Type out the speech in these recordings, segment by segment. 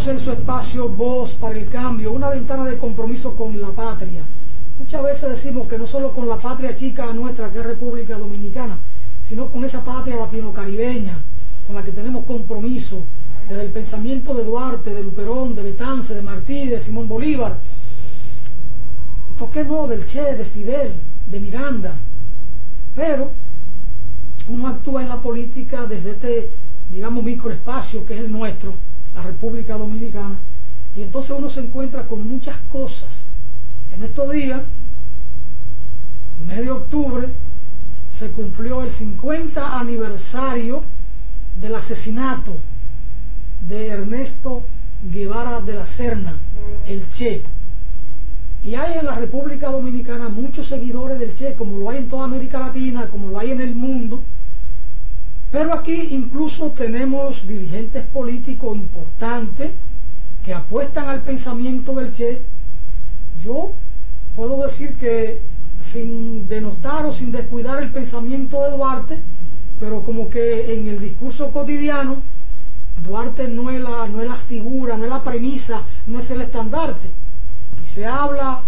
Bienvenidos en su espacio Voz para el Cambio, una ventana de compromiso con la patria. Muchas veces decimos que no solo con la patria chica nuestra, que es República Dominicana, sino con esa patria latino-caribeña, con la que tenemos compromiso, desde el pensamiento de Duarte, de Luperón, de Betance, de Martí, de Simón Bolívar, y por qué no, del Che, de Fidel, de Miranda. Pero uno actúa en la política desde este, digamos, microespacio que es el nuestro, la República Dominicana, y entonces uno se encuentra con muchas cosas. En estos días, mes de octubre, se cumplió el 50 aniversario del asesinato de Ernesto Guevara de la Serna, el Che. Y hay en la República Dominicana muchos seguidores del Che, como lo hay en toda América Latina, como lo hay en el mundo. Pero aquí incluso tenemos dirigentes políticos importantes que apuestan al pensamiento del Che. Yo puedo decir que sin denotar o sin descuidar el pensamiento de Duarte, pero como que en el discurso cotidiano Duarte no es la figura, no es la premisa, no es el estandarte. Y se habla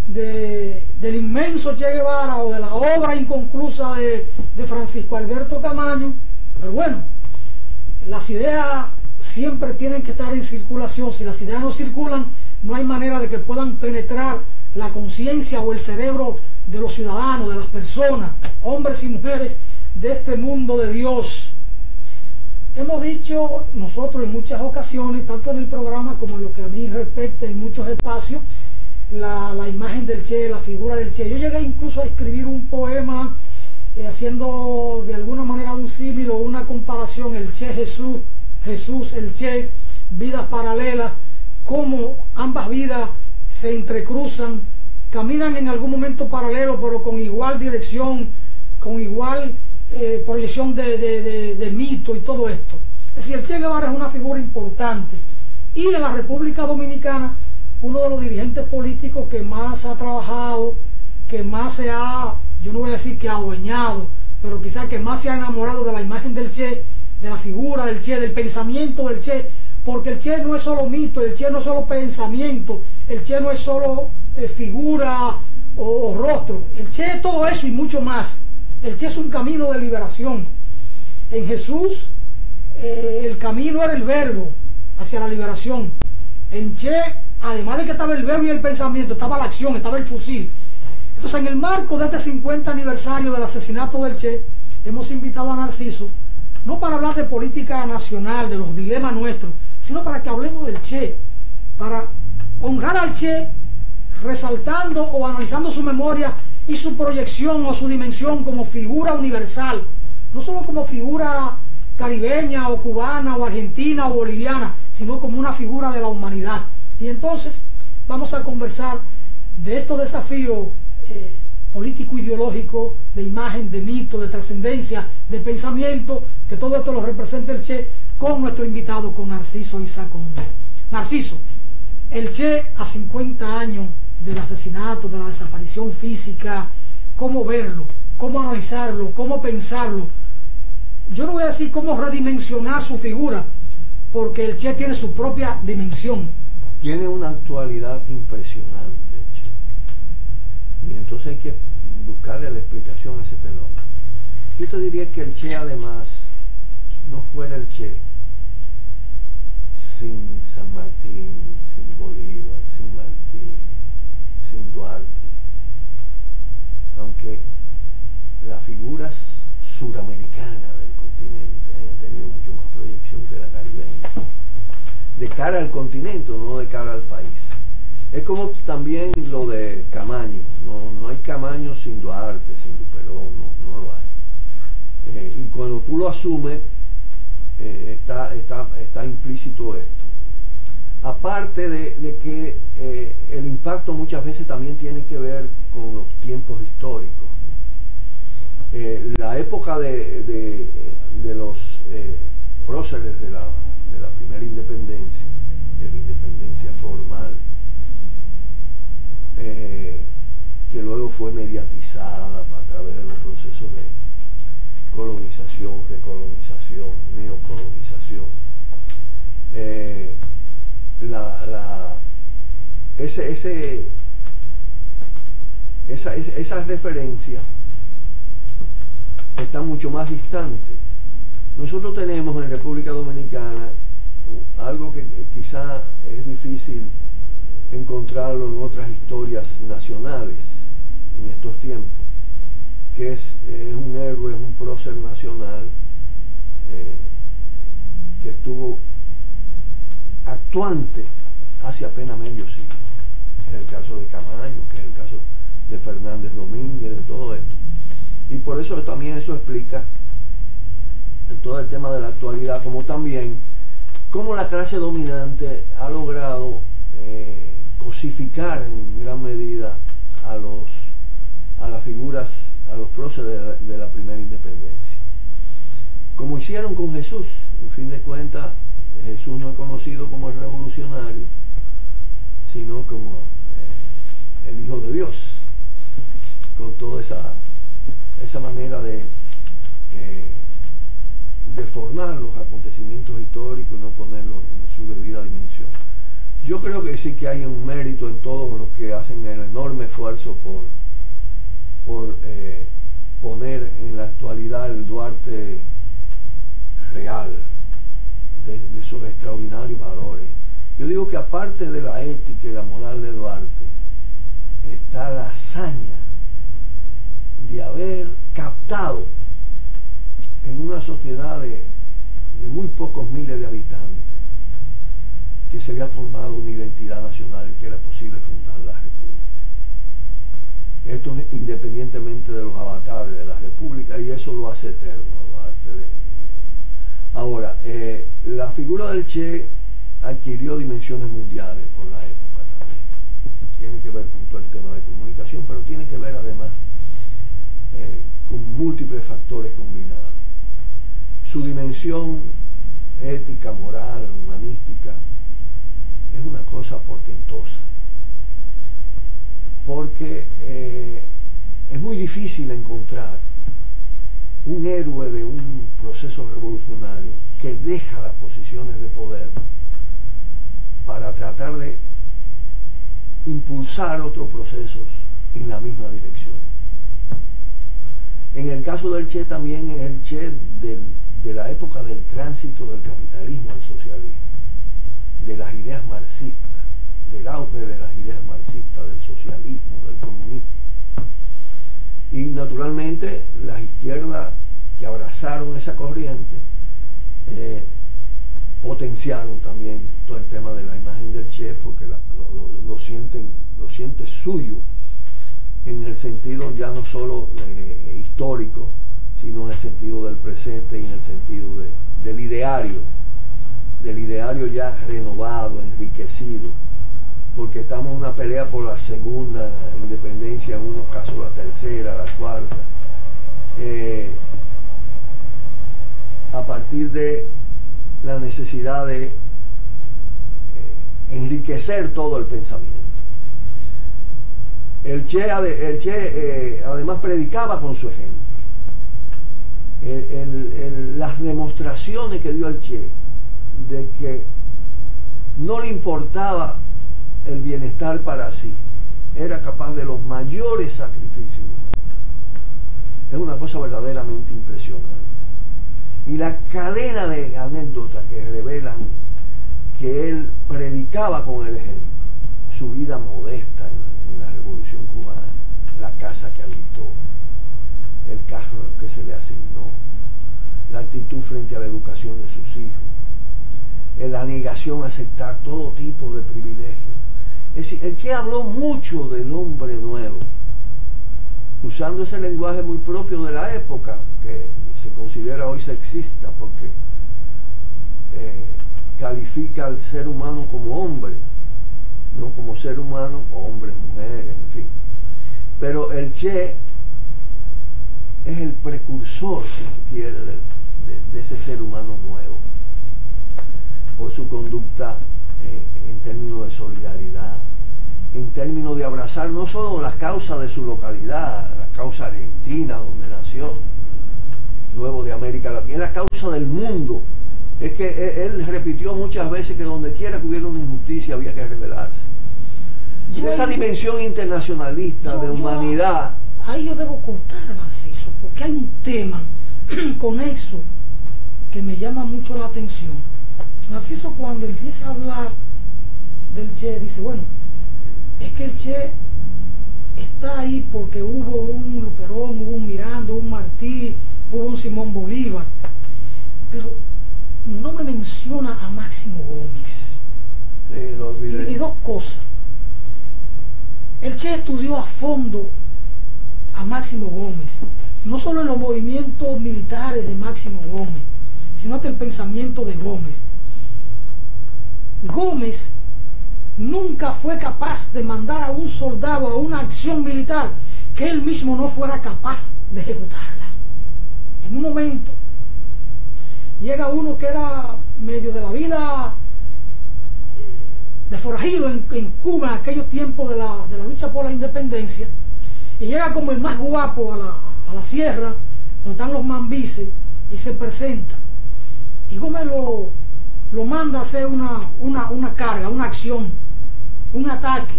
del inmenso Che Guevara o de la obra inconclusa de Francisco Alberto Camaño, pero bueno, las ideas siempre tienen que estar en circulación. Si las ideas no circulan, no hay manera de que puedan penetrar la conciencia o el cerebro de los ciudadanos, de las personas, hombres y mujeres de este mundo de Dios. Hemos dicho nosotros en muchas ocasiones, tanto en el programa como en lo que a mí respecta, en muchos espacios, la imagen del Che, la figura del Che. Yo llegué incluso a escribir un poema haciendo de alguna manera un símil o una comparación, el Che Jesús, Jesús el Che, vidas paralelas, cómo ambas vidas se entrecruzan, caminan en algún momento paralelo, pero con igual dirección, con igual proyección de mito y todo esto. Es decir, el Che Guevara es una figura importante, y en la República Dominicana uno de los dirigentes políticos que más ha trabajado, que más se ha, yo no voy a decir que ha adueñado, pero quizás que más se ha enamorado de la imagen del Che, de la figura del Che, del pensamiento del Che, porque el Che no es solo mito, el Che no es solo pensamiento, el Che no es solo figura o rostro, el Che es todo eso y mucho más. El Che es un camino de liberación. En Jesús el camino era el verbo hacia la liberación. En Che, además de que estaba el verbo y el pensamiento, estaba la acción, estaba el fusil. Entonces, en el marco de este 50 aniversario del asesinato del Che, hemos invitado a Narciso, no para hablar de política nacional, de los dilemas nuestros, sino para que hablemos del Che, para honrar al Che, resaltando o analizando su memoria y su proyección o su dimensión como figura universal, no solo como figura caribeña o cubana o argentina o boliviana, sino como una figura de la humanidad. Y entonces vamos a conversar de estos desafíos político-ideológico, de imagen, de mito, de trascendencia, de pensamiento, que todo esto lo representa el Che, con nuestro invitado, con Narciso Isaconde. Narciso, el Che a 50 años del asesinato, de la desaparición física, ¿cómo verlo? ¿Cómo analizarlo? ¿Cómo pensarlo? Yo no voy a decir cómo redimensionar su figura, porque el Che tiene su propia dimensión. Tiene una actualidad impresionante, Che. Y entonces hay que buscarle la explicación a ese fenómeno. Yo te diría que el Che, además, no fuera el Che sin San Martín, sin Bolívar, sin Martí, sin Duarte, aunque las figuras suramericanas del continente hayan tenido mucho más proyección que la caribeña, de cara al continente, no de cara al país. Es como también lo de Camaño, no hay Camaño sin Duarte, sin Luperón, no lo hay. Y cuando tú lo asumes, está implícito esto. Aparte de que el impacto muchas veces también tiene que ver con los tiempos históricos. La época de los próceres de la primera independencia, de la independencia formal, que luego fue mediatizada a través de los procesos de colonización, recolonización, neocolonización, esa referencia está mucho más distante. Nosotros tenemos en República Dominicana algo que quizá es difícil encontrarlo en otras historias nacionales en estos tiempos, que es un héroe, es un prócer nacional que estuvo actuante hace apenas medio siglo. Es el caso de Camaño, que es el caso de Fernández Domínguez, de todo esto. Y por eso también eso explica todo el tema de la actualidad, como también cómo la clase dominante ha logrado cosificar en gran medida a las figuras, a los próceres de la primera independencia. Como hicieron con Jesús, en fin de cuentas, Jesús no es conocido como el revolucionario, sino como el Hijo de Dios, con toda esa manera de formar los acontecimientos históricos y no ponerlos en su debida dimensión. Yo creo que sí que hay un mérito en todos los que hacen el enorme esfuerzo por poner en la actualidad el Duarte real, de esos extraordinarios valores. Yo digo que aparte de la ética y la moral de Duarte, está la hazaña de haber captado en una sociedad de muy pocos miles de habitantes que se había formado una identidad nacional y que era posible fundar la república. Esto es independientemente de los avatares de la república, y eso lo hace eterno Duarte. Ahora, la figura del Che adquirió dimensiones mundiales por la época también. Tiene que ver con todo el tema de comunicación, pero tiene que ver además con múltiples factores combinados. Su dimensión ética, moral, humanística es una cosa portentosa, porque es muy difícil encontrar un héroe de un proceso revolucionario que deja las posiciones de poder para tratar de impulsar otros procesos en la misma dirección. En el caso del Che también es el Che de la época del tránsito del capitalismo al socialismo, de las ideas marxistas, del auge de las ideas marxistas, del socialismo, del comunismo. Y naturalmente las izquierdas que abrazaron esa corriente potenciaron también todo el tema de la imagen del Che, porque lo siente suyo, en el sentido ya no solo histórico, sino en el sentido del presente y en el sentido del ideario ya renovado, enriquecido, porque estamos en una pelea por la segunda independencia, en unos casos la tercera, la cuarta, a partir de la necesidad de enriquecer todo el pensamiento. El Che además predicaba con su ejemplo. Las demostraciones que dio el Che de que no le importaba el bienestar para sí, era capaz de los mayores sacrificios, es una cosa verdaderamente impresionante. Y la cadena de anécdotas que revelan que él predicaba con el ejemplo, su vida modesta en la Revolución Cubana, la casa que habitó, el carro que se le asignó, la actitud frente a la educación de sus hijos, la negación a aceptar todo tipo de privilegios. Es decir, el Che habló mucho del hombre nuevo, usando ese lenguaje muy propio de la época, que se considera hoy sexista, porque califica al ser humano como hombre, no como ser humano, hombres, mujeres, en fin. Pero el Che es el precursor, si tú quieres, de ese ser humano nuevo, por su conducta en términos de solidaridad, en términos de abrazar no solo las causas de su localidad, la causa argentina donde nació, luego de América Latina, la causa del mundo Es que él repitió muchas veces que donde quiera que hubiera una injusticia había que rebelarse. Esa dimensión internacionalista de humanidad. Ahí yo debo cortar, Narciso, porque hay un tema conexo que me llama mucho la atención. Narciso, cuando empieza a hablar del Che, dice, bueno, es que el Che está ahí porque hubo un Luperón, hubo un Miranda, hubo un Martí, hubo un Simón Bolívar, pero no me menciona a Máximo Gómez. Lo olvidé. Y dos cosas. El Che estudió a fondo a Máximo Gómez, no solo en los movimientos militares de Máximo Gómez, sino hasta el pensamiento de Gómez. Gómez nunca fue capaz de mandar a un soldado a una acción militar que él mismo no fuera capaz de ejecutarla. En un momento llega uno que era medio de la vida de forajido en Cuba en aquellos tiempos de la lucha por la independencia, y llega como el más guapo a la sierra donde están los mambises y se presenta, y Gómez lo manda a hacer una carga, una acción, un ataque,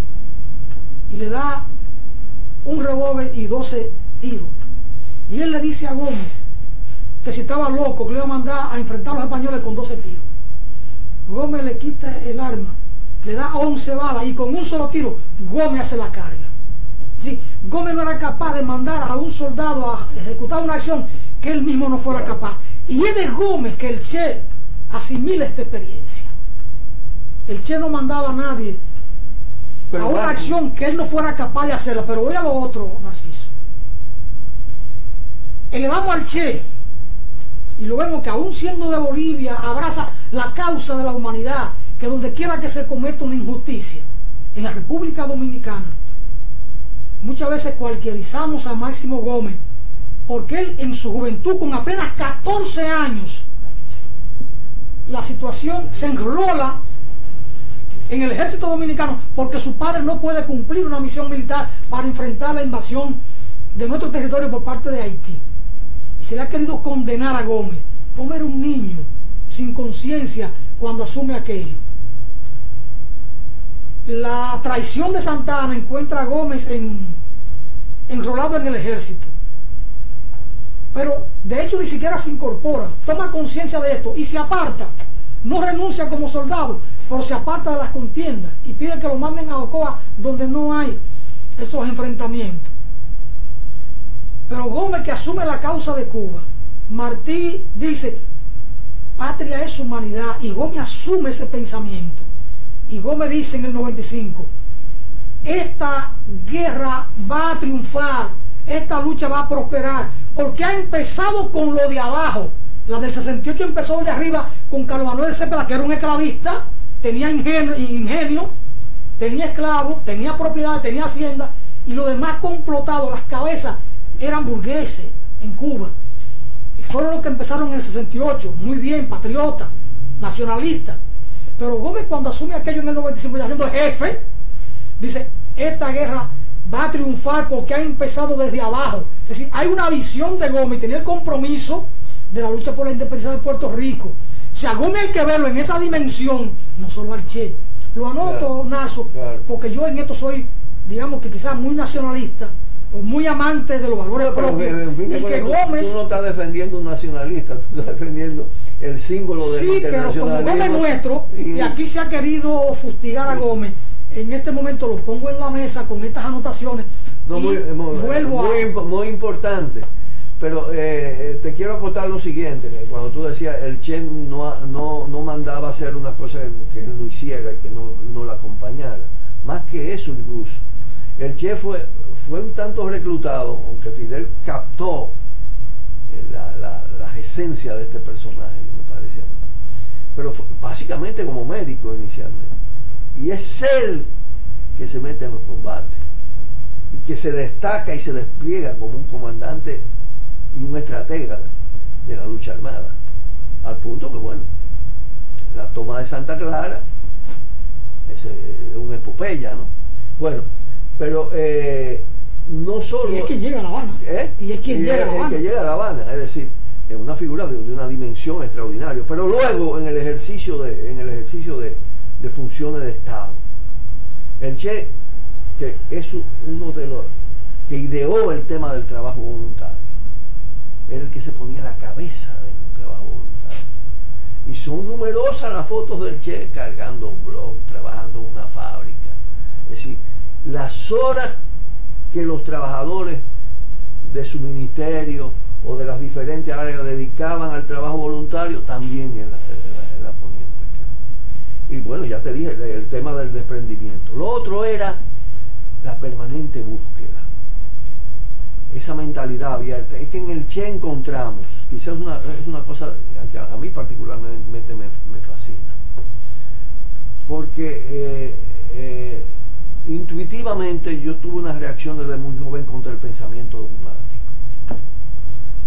y le da un revólver y 12 tiros, y él le dice a Gómez que si estaba loco, que le iba a mandar a enfrentar a los españoles con 12 tiros. Gómez le quita el arma, le da 11 balas, y con un solo tiro Gómez hace la carga. Sí, Gómez no era capaz de mandar a un soldado a ejecutar una acción que él mismo no fuera capaz, y es de Gómez que el Che asimila esta experiencia. El Che no mandaba a nadie a una acción que él no fuera capaz de hacerla. Pero voy a lo otro, Narciso. Elevamos al Che y lo vemos que aún siendo de Bolivia abraza la causa de la humanidad, que donde quiera que se cometa una injusticia, en la República Dominicana muchas veces cualquierizamos a Máximo Gómez porque él en su juventud, con apenas 14 años, la situación se enrola en el ejército dominicano porque su padre no puede cumplir una misión militar para enfrentar la invasión de nuestro territorio por parte de Haití, y se le ha querido condenar a Gómez. Gómez era un niño sin conciencia cuando asume aquello. La traición de Santa Anna encuentra a Gómez enrolado en el ejército, pero de hecho ni siquiera se incorpora, toma conciencia de esto y se aparta. No renuncia como soldado, pero se aparta de las contiendas y pide que lo manden a Ocoa, donde no hay esos enfrentamientos. Pero Gómez, que asume la causa de Cuba, Martí dice, patria es humanidad, y Gómez asume ese pensamiento. Y Gómez dice en el 95, esta guerra va a triunfar, esta lucha va a prosperar, porque ha empezado con lo de abajo. La del 68 empezó de arriba con Carlos Manuel de Cepeda, que era un esclavista, tenía ingenio, tenía esclavos, tenía propiedad, tenía hacienda, y los demás complotados, las cabezas, eran burgueses en Cuba. Y fueron los que empezaron en el 68, muy bien, patriotas, nacionalistas. Pero Gómez, cuando asume aquello en el 95, ya siendo jefe, dice, esta guerra va a triunfar porque ha empezado desde abajo. Es decir, hay una visión de Gómez, tenía el compromiso de la lucha por la independencia de Puerto Rico. O sea, Gómez hay que verlo en esa dimensión, no solo al Che. Lo anoto, claro, Narso, claro, porque yo en esto soy, digamos que quizás muy nacionalista, o muy amante de los valores propios. En fin, y que Gómez... Tú no estás defendiendo un nacionalista, tú estás defendiendo el símbolo del internacionalismo. Sí, pero como Gómez nuestro, y aquí se ha querido fustigar a Gómez, en este momento lo pongo en la mesa con estas anotaciones. No, muy importante. Pero te quiero acotar lo siguiente, que cuando tú decías el Che no mandaba a hacer una cosa que él no hiciera y que no la acompañara. Más que eso incluso. El Che fue un tanto reclutado, aunque Fidel captó las esencias de este personaje, me parece a mí. Pero fue básicamente como médico inicialmente. Y es él que se mete en los combates y que se destaca y se despliega como un comandante y un estratega de la lucha armada, al punto que bueno, la toma de Santa Clara es una epopeya, ¿no? Bueno, pero no solo... Y es quien llega a La Habana. Y es quien llega a La Habana. Es decir, una figura de una dimensión extraordinaria. Pero luego, en el ejercicio de funciones de Estado, el Che, que es uno de los que ideó el tema del trabajo voluntario, era el que se ponía a la cabeza del trabajo voluntario. Y son numerosas las fotos del Che cargando un blog, trabajando en una fábrica. Es decir, las horas que los trabajadores de su ministerio o de las diferentes áreas dedicaban al trabajo voluntario también él la ponía en cuestión. Y bueno, ya te dije, el tema del desprendimiento. Lo otro era la permanente búsqueda, esa mentalidad abierta. Es que en el Che encontramos, quizás es una cosa que a mí particularmente me fascina, porque intuitivamente yo tuve una reacción desde muy joven contra el pensamiento dogmático,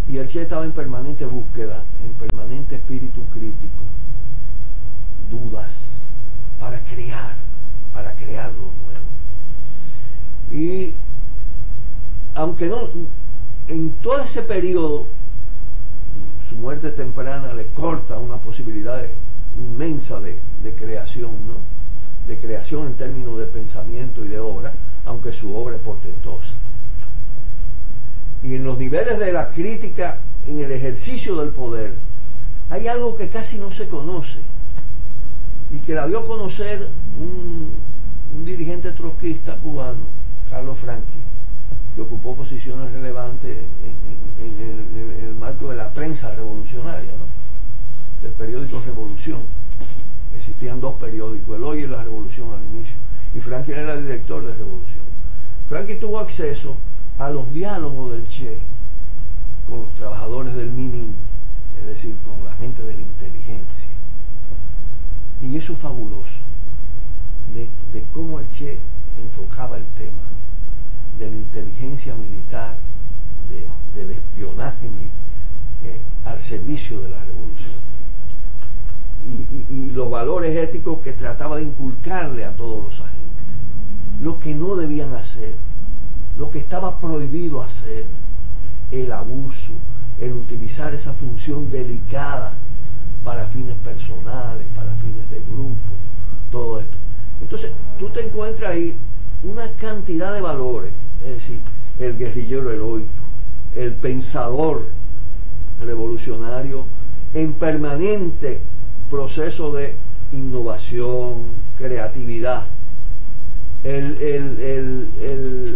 y el Che estaba en permanente búsqueda, en permanente espíritu crítico, dudas, para crear lo nuevo. Y aunque no, en todo ese periodo, su muerte temprana le corta una posibilidad inmensa de creación, ¿no? De creación en términos de pensamiento y de obra, aunque su obra es portentosa. Y en los niveles de la crítica, en el ejercicio del poder, hay algo que casi no se conoce, y que la dio a conocer un dirigente trotskista cubano, Carlos Franqui, que ocupó posiciones relevantes en el marco de la prensa revolucionaria, ¿no? Del periódico Revolución. Existían dos periódicos, El Hoy y La Revolución al inicio, y Franqui era director de Revolución. Franqui tuvo acceso a los diálogos del Che con los trabajadores del Minin, es decir, con la gente de la inteligencia. Y eso es fabuloso, de cómo el Che enfocaba el tema de la inteligencia militar, del espionaje al servicio de la revolución, y los valores éticos que trataba de inculcarle a todos los agentes, lo que no debían hacer, lo que estaba prohibido hacer, el abuso, el utilizar esa función delicada para fines personales, para fines de grupo, todo esto. Entonces tú te encuentras ahí una cantidad de valores, es decir, el guerrillero heroico, el pensador revolucionario en permanente proceso de innovación, creatividad,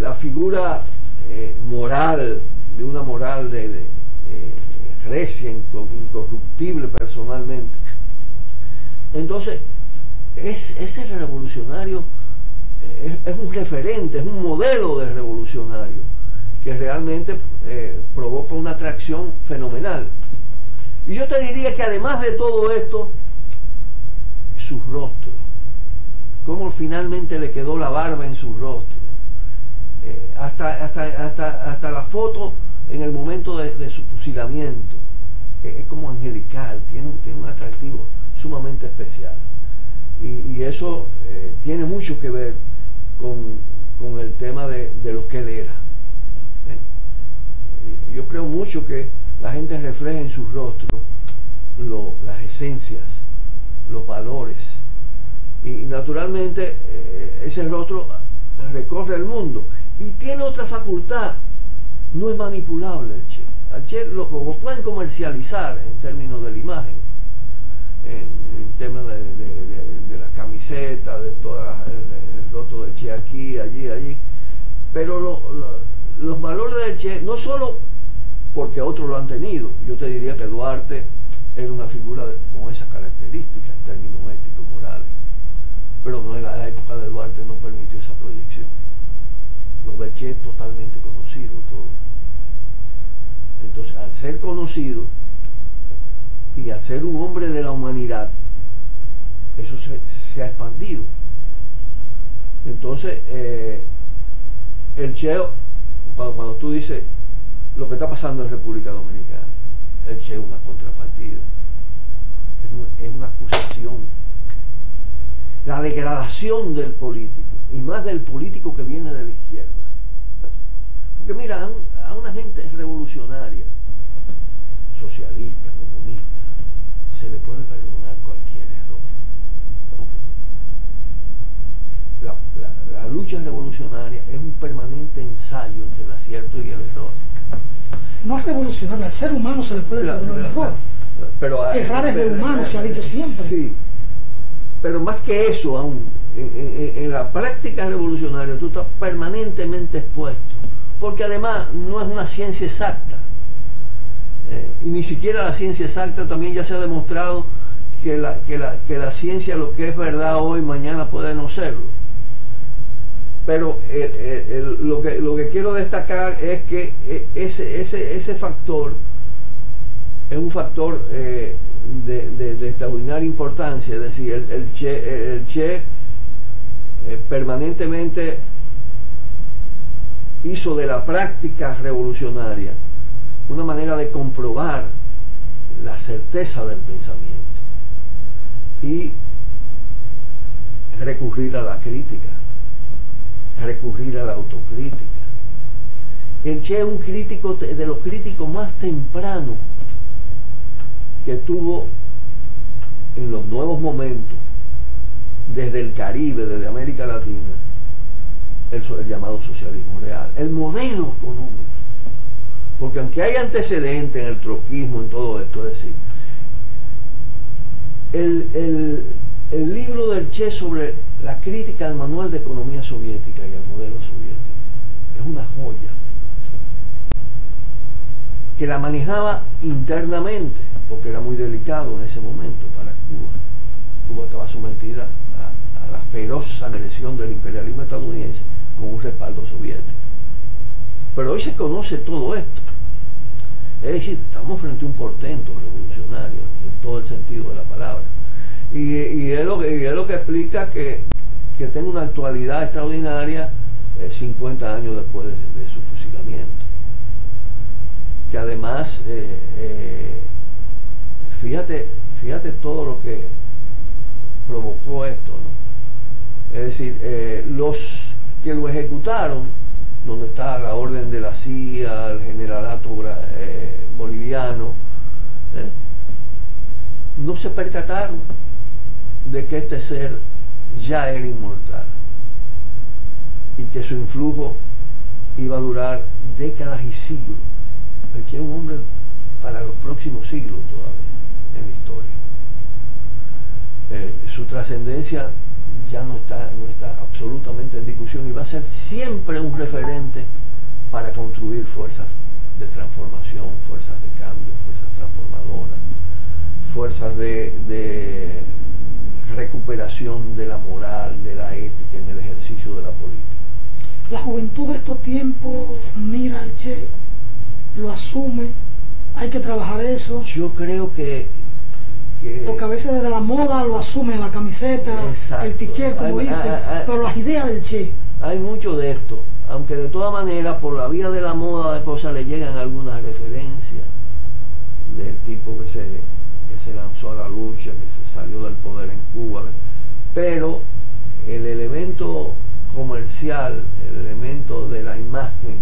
la figura moral, de una moral de recia, incorruptible personalmente. Entonces, ese revolucionario es un referente, es un modelo de revolucionario que realmente provoca una atracción fenomenal. Y yo te diría que además de todo esto, su rostro, cómo finalmente le quedó la barba en su rostro, hasta la foto en el momento de su fusilamiento, es como angelical, tiene un atractivo sumamente especial, y eso tiene mucho que ver con el tema de lo que él era. Yo creo mucho que la gente refleja en su rostro las esencias, los valores, y naturalmente ese rostro recorre el mundo y tiene otra facultad, no es manipulable el Che. Al Che lo pueden comercializar en términos de la imagen, en temas de las camisetas, de todo el rostro del Che aquí, allí, pero los valores del Che, no solo porque otros lo han tenido, yo te diría que Duarte era una figura con esas características en términos éticos y morales, pero no en la época de Duarte no permitió esa proyección. Lo del Che es totalmente conocido todo. Entonces, al ser conocido y al ser un hombre de la humanidad, eso se ha expandido. Entonces, el Che, cuando tú dices lo que está pasando en República Dominicana, el Che es una contrapartida, es una acusación, la degradación del político, y más del político que viene de la izquierda. Porque mira, a una gente revolucionaria, socialista, comunista, se le puede perdonar cualquier error. La lucha revolucionaria es un permanente ensayo entre el acierto y el error. No es revolucionario, al ser humano se le puede perdonar el error. Pero, errar es de humano, se ha dicho siempre. Sí, pero más que eso aún, en la práctica revolucionaria tú estás permanentemente expuesto, porque además no es una ciencia exacta, y ni siquiera la ciencia exacta también ya se ha demostrado que la ciencia, lo que es verdad hoy, mañana puede no serlo. Pero lo que quiero destacar es que ese factor es un factor de extraordinaria importancia. Es decir, el Che permanentemente hizo de la práctica revolucionaria una manera de comprobar la certeza del pensamiento y recurrir a la crítica, recurrir a la autocrítica. El Che es un crítico de los críticos más tempranos que tuvo en los nuevos momentos, desde el Caribe, desde América Latina, el llamado socialismo real, el modelo económico. Porque aunque hay antecedentes en el troquismo, en todo esto, es decir, el libro del Che sobre la crítica al manual de economía soviética y al modelo soviético es una joya, que la manejaba internamente, porque era muy delicado en ese momento para Cuba. Cuba estaba sometida a la feroz agresión del imperialismo estadounidense con un respaldo soviético. Pero hoy se conoce todo esto. Es decir, estamos frente a un portento revolucionario en todo el sentido de la palabra. Y es lo que explica que tenga una actualidad extraordinaria 50 años después de su fusilamiento. Que además, fíjate todo lo que provocó esto, ¿no? Es decir, los que lo ejecutaron, donde está la orden de la CIA, el generalato boliviano, no se percataron de que este ser ya era inmortal y que su influjo iba a durar décadas y siglos. El Che es un hombre para los próximos siglos todavía en la historia. Su trascendencia ya no está absolutamente en discusión y va a ser siempre un referente para construir fuerzas de transformación, fuerzas de cambio, fuerzas transformadoras, fuerzas de recuperación de la moral, de la ética en el ejercicio de la política. La juventud de estos tiempos mira al Che, lo asume, hay que trabajar eso. Yo creo que porque a veces desde la moda lo asumen, la camiseta, exacto, el t-shirt, como dicen, pero las ideas del Che. Hay mucho de esto, aunque de todas maneras por la vía de la moda de cosas le llegan algunas referencias del tipo que se lanzó a la lucha, que se salió del poder en Cuba, pero el elemento comercial, el elemento de la imagen,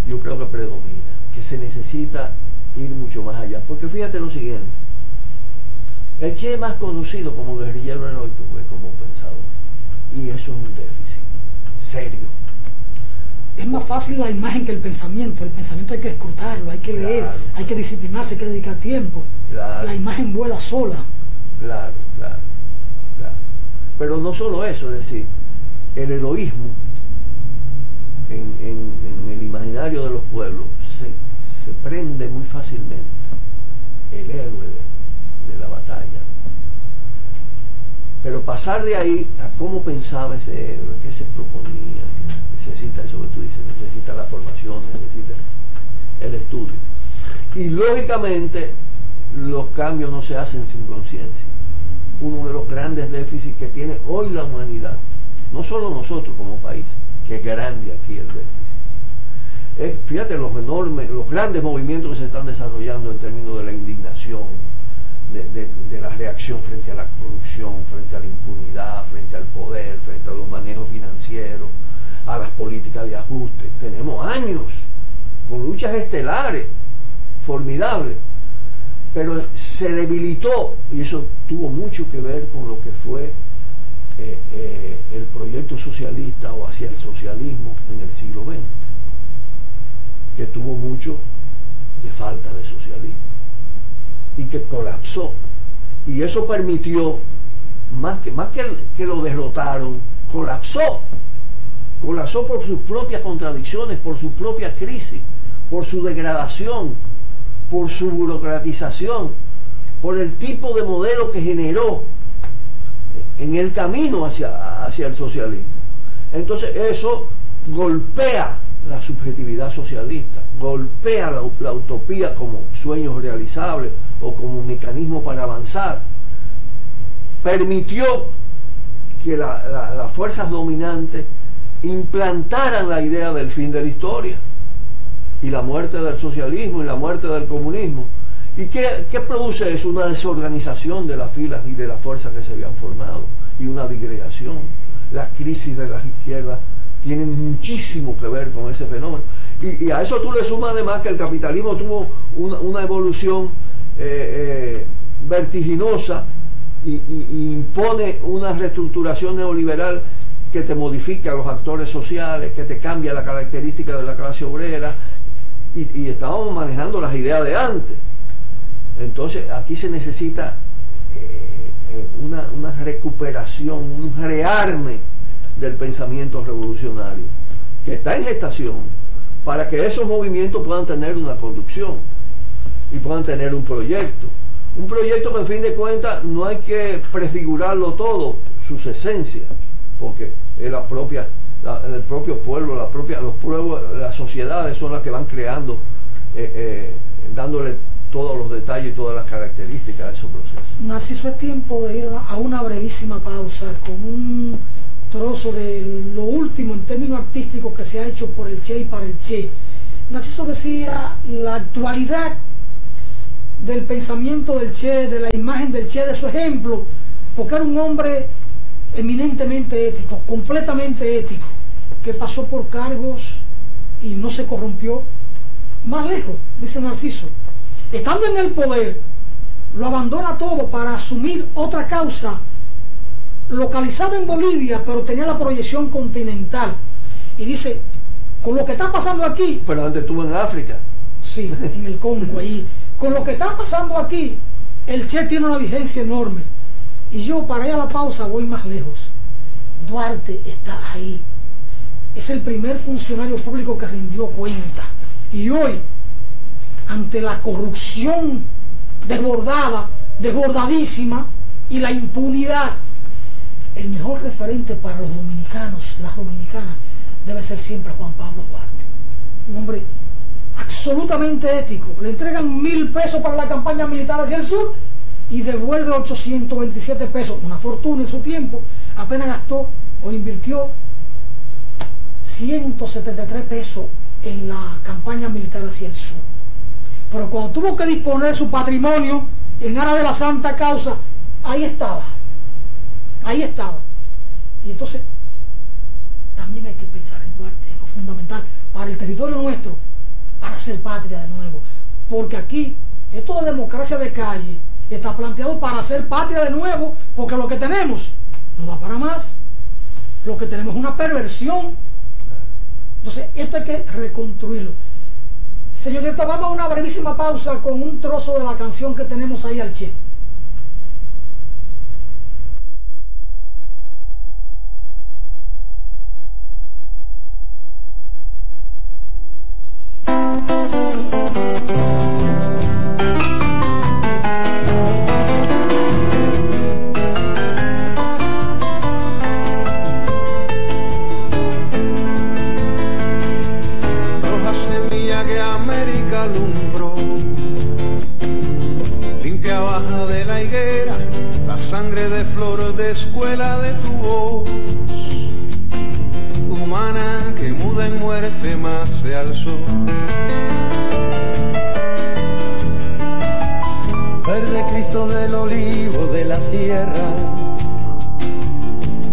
yo creo que predomina, que se necesita ir mucho más allá. Porque fíjate lo siguiente, el Che es más conocido como guerrillero heroico que como pensador, y eso es un déficit serio. Es más fácil la imagen que el pensamiento hay que escrutarlo, hay que leer, claro, hay que disciplinarse, hay que dedicar tiempo, claro. La imagen vuela sola. Claro. Pero no solo eso, es decir, el heroísmo en el imaginario de los pueblos se prende muy fácilmente. El héroe de la batalla. Pero pasar de ahí a cómo pensaba ese héroe, qué se proponía, necesita eso que tú dices, necesita la formación, necesita el estudio. Y lógicamente los cambios no se hacen sin conciencia. Uno de los grandes déficits que tiene hoy la humanidad, no solo nosotros como país, que es grande aquí el déficit, fíjate los grandes movimientos que se están desarrollando en términos de la indignación, de la reacción frente a la corrupción, frente a la impunidad, frente al poder, frente a los manejos financieros, a las políticas de ajuste. Tenemos años con luchas estelares formidable, pero se debilitó, y eso tuvo mucho que ver con lo que fue el proyecto socialista o hacia el socialismo en el siglo XX, que tuvo mucho de falta de socialismo y que colapsó, y eso permitió, más que lo derrotaron, colapsó por sus propias contradicciones, por su propia crisis, por su degradación, por su burocratización, por el tipo de modelo que generó en el camino hacia el socialismo. Entonces eso golpea la subjetividad socialista, golpea la utopía como sueños realizables o como un mecanismo para avanzar. Permitió que las fuerzas dominantes implantaran la idea del fin de la historia y la muerte del socialismo y la muerte del comunismo. ¿Y qué produce eso? Una desorganización de las filas y de las fuerzas que se habían formado, y una disgregación. La crisis de las izquierdas tienen muchísimo que ver con ese fenómeno, y a eso tú le sumas además que el capitalismo tuvo una evolución vertiginosa y impone una reestructuración neoliberal que te modifica a los actores sociales, que te cambia la característica de la clase obrera, y estábamos manejando las ideas de antes. Entonces aquí se necesita una recuperación, un rearme del pensamiento revolucionario que está en gestación, para que esos movimientos puedan tener una conducción y puedan tener un proyecto que en fin de cuentas no hay que prefigurarlo todo, sus esencias, porque es el propio pueblo, los pueblos, las sociedades son las que van creando, dándole todos los detalles y todas las características de esos procesos. Narciso, es tiempo de ir a una brevísima pausa con un trozo de lo último en términos artísticos que se ha hecho por el Che y para el Che. Narciso decía la actualidad del pensamiento del Che, de la imagen del Che, de su ejemplo, porque era un hombre eminentemente ético, completamente ético, que pasó por cargos y no se corrompió. Más lejos, dice Narciso, estando en el poder, lo abandona todo para asumir otra causa localizada en Bolivia, pero tenía la proyección continental. Y dice, con lo que está pasando aquí... Pero antes estuvo en África. Sí, en el Congo, allí. Con lo que está pasando aquí, el Che tiene una vigencia enorme. Y yo, para ir a la pausa, voy más lejos. Duarte está ahí. Es el primer funcionario público que rindió cuenta. Y hoy, ante la corrupción desbordadísima, y la impunidad, el mejor referente para los dominicanos, las dominicanas, debe ser siempre Juan Pablo Duarte. Un hombre absolutamente ético. Le entregan 1.000 pesos para la campaña militar hacia el sur y devuelve 827 pesos, una fortuna en su tiempo. Apenas gastó o invirtió 173 pesos en la campaña militar hacia el sur. Pero cuando tuvo que disponer de su patrimonio en aras de la santa causa, ahí estaba. Y entonces también hay que pensar en Duarte, en lo fundamental para el territorio nuestro, para hacer patria de nuevo, porque aquí esto de democracia de calle está planteado para hacer patria de nuevo, porque lo que tenemos no da para más, lo que tenemos es una perversión. Entonces esto hay que reconstruirlo. Señor director, vamos a una brevísima pausa con un trozo de la canción que tenemos ahí al Che. Escuela de tu voz humana que muda en muerte más se alzó. Verde Cristo del olivo de la sierra,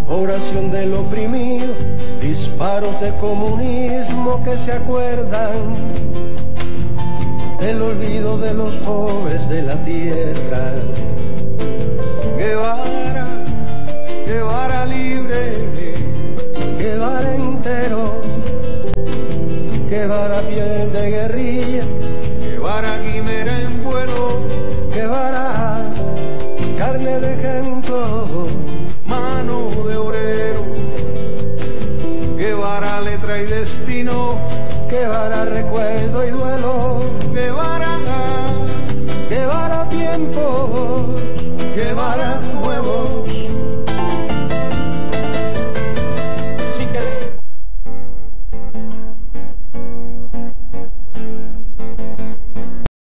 oración del oprimido, disparos de comunismo que se acuerdan el olvido de los pobres de la tierra. Guevara, Guevara libre, Guevara entero, Guevara piel de guerrilla, Guevara quimera en vuelo, Guevara carne de ejemplo, mano de obrero, Guevara letra y destino, Guevara recuerdo y duelo, Guevara, Guevara tiempo, Guevara